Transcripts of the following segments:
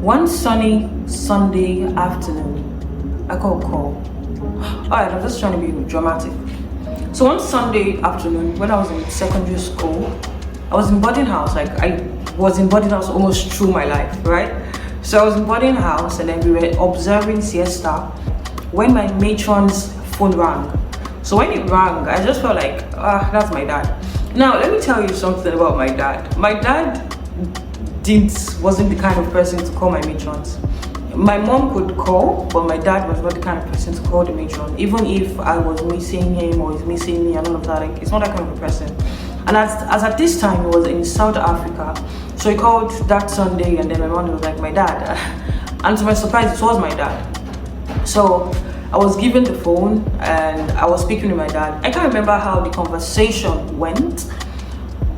One sunny Sunday afternoon, I got a call. Alright, I'm just trying to be dramatic. So one Sunday afternoon, when I was in secondary school, I was in boarding house. Like I was in boarding house almost through my life, right? So I was in boarding house, and then we were observing siesta when my matron's phone rang. So when it rang, I just felt like, that's my dad. Now let me tell you something about my dad. My dad wasn't the kind of person to call my matrons. My mom could call, but my dad was not the kind of person to call the matron. Even if I was missing him or he's missing me and all of that, like, it's not that kind of a person. And as at this time, he was in South Africa. So he called that Sunday, and then my mom was like, my dad. And to my surprise, it was my dad. So I was given the phone and I was speaking with my dad. I can't remember how the conversation went,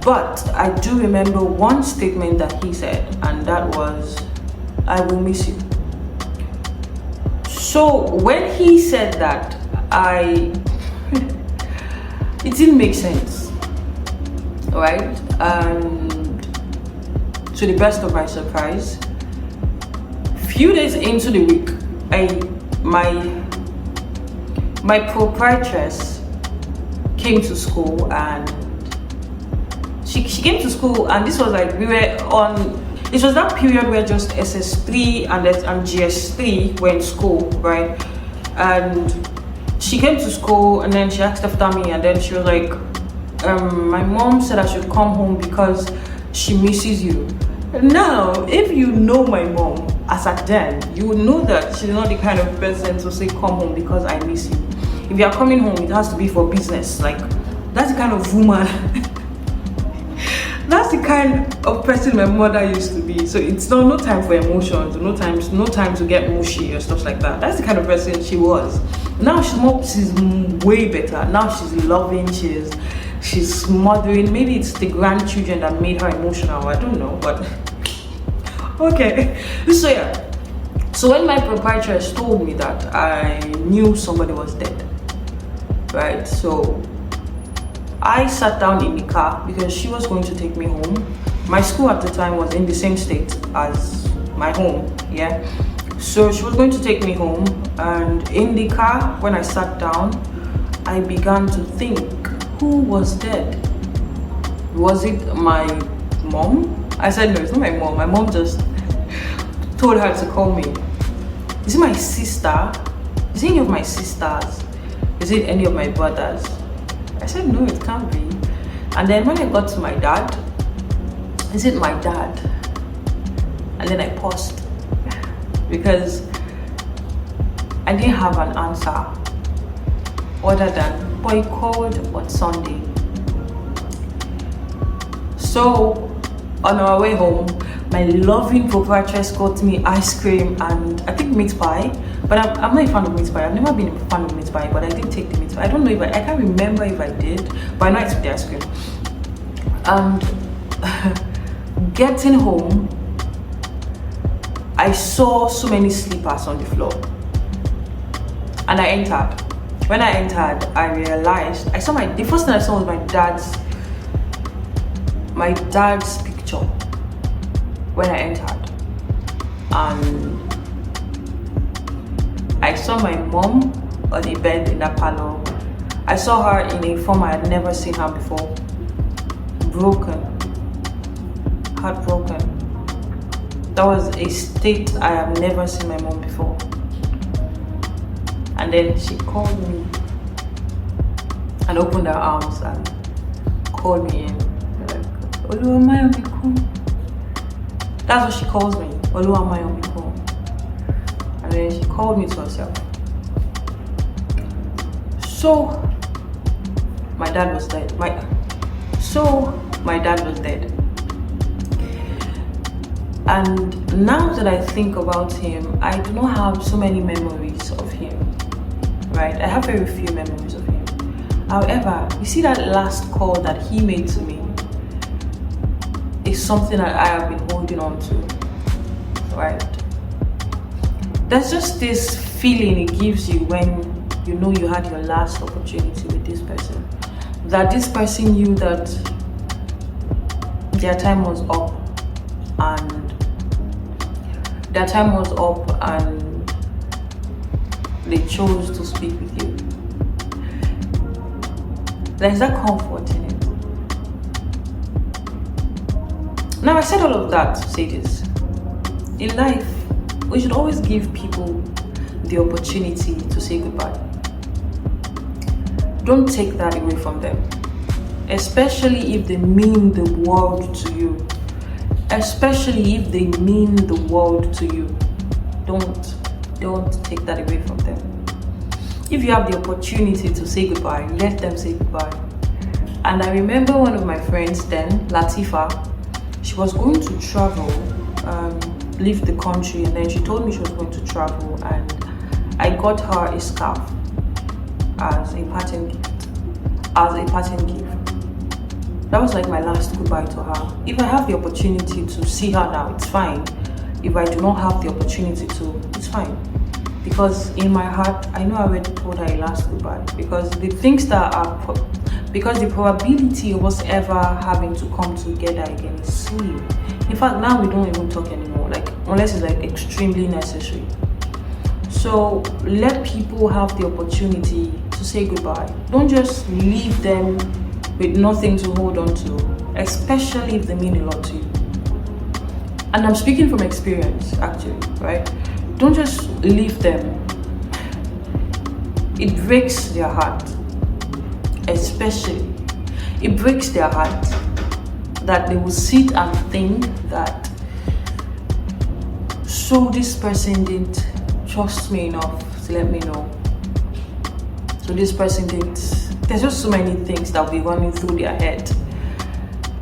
but I do remember one statement that he said, and that was, I will miss you. So when he said that, it didn't make sense, right? And to the best of my surprise, few days into the week, my proprietress came to school, and she came to school, and this was like, it was that period where just SS3 and GS3 were in school, right? And she came to school, and then she asked after me, and then she was like, my mom said I should come home because she misses you. Now, if you know my mom as at then, you would know that she's not the kind of person to say come home because I miss you. If you are coming home, it has to be for business. Like, that's the kind of woman that's the kind of person my mother used to be. So it's no time for emotions, no time to get mushy or stuff like that. That's the kind of person she was. Now she's way better. Now she's loving, she's smothering. Maybe it's the grandchildren that made her emotional, I don't know, but okay. So yeah, so when my proprietress told me that, I knew somebody was dead, right? So I sat down in the car because she was going to take me home. My school at the time was in the same state as my home, yeah? So she was going to take me home, and in the car, when I sat down, I began to think, who was dead? Was it my mom? I said, no, it's not my mom. My mom just told her to call me. Is it my sister? Is it any of my sisters? Is it any of my brothers? I said, no, it can't be. And then when I got to my dad, is it my dad? And then I paused because I didn't have an answer other than, but he called on Sunday. So on our way home, my loving proprietress got me ice cream and I think meat pie. But I'm not a fan of meat pie. I've never been a fan of meat pie, but I did take the meat pie. I don't know if I can't remember if I did, but I know I took the ice cream. And getting home, I saw so many slippers on the floor. And I entered. When I entered, I realized, the first thing I saw was my dad's picture when I entered. And I saw my mom on a bed in that parlor. I saw her in a form I had never seen her before. Broken. Heartbroken. That was a state I have never seen my mom before. And then she called me and opened her arms and called me in. Like, Oluwamayomiko. That's what she calls me, Oluwamayomiko. And then she called me to herself. So my dad was dead. My dad was dead. And now that I think about him, I do not have so many memories of him. Right? I have very few memories of him. However, you see that last call that he made to me is something that I have been holding on to. Right? There's just this feeling it gives you when you know you had your last opportunity with this person. That this person knew that their time was up, and their time was up and they chose to speak with you. There's that comfort in it. Now, I said all of that to say this. In life, we should always give people the opportunity to say goodbye. Don't take that away from them, especially if they mean the world to you. Especially if they mean the world to you. Don't take that away from them. If you have the opportunity to say goodbye, let them say goodbye. And I remember one of my friends then, Latifa, she was going to travel, leave the country, and then she told me she was going to travel, and I got her a scarf as a parting gift. That was like my last goodbye to her. If I have the opportunity to see her now, it's fine. If I do not have the opportunity to, it's fine. Because in my heart, I know I already told her a last goodbye. Because the probability of us ever having to come together again is slim. In fact, now we don't even talk anymore, like unless it's like extremely necessary. So let people have the opportunity to say goodbye. Don't just leave them with nothing to hold on to, especially if they mean a lot to you. And I'm speaking from experience, actually, right? Don't just leave them. It breaks their heart, especially. It breaks their heart that they will sit and think that, so this person didn't trust me enough to let me know. So this person didn't. There's just so many things that will be running through their head.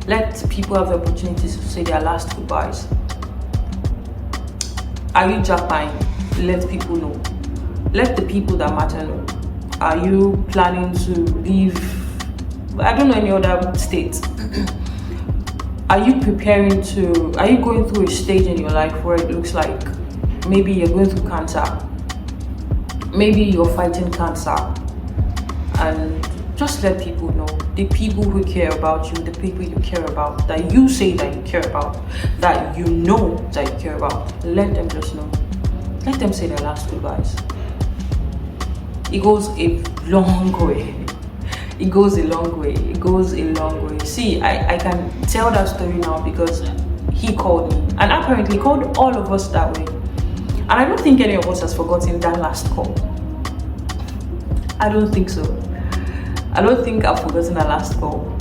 Let people have the opportunity to say their last goodbyes. Are you Japan? Let people know. Let the people that matter know. Are you planning to leave? I don't know any other state. Are you going through a stage in your life where it looks like maybe you're going through cancer? Maybe you're fighting cancer. And just let people know, the people who care about you, the people you care about, that you say that you care about, that you know that you care about, let them just know. Let them say their last goodbyes. It goes a long way. It goes a long way. It goes a long way. See, I can tell that story now because he called me, and apparently he called all of us that way. And I don't think any of us has forgotten that last call. I don't think so. I don't think I've forgotten that last call.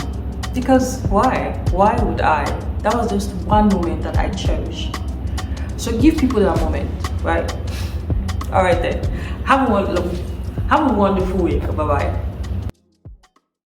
Because why? Why would I? That was just one moment that I cherish. So give people that moment, right? All right then. Have a wonderful week. Bye-bye.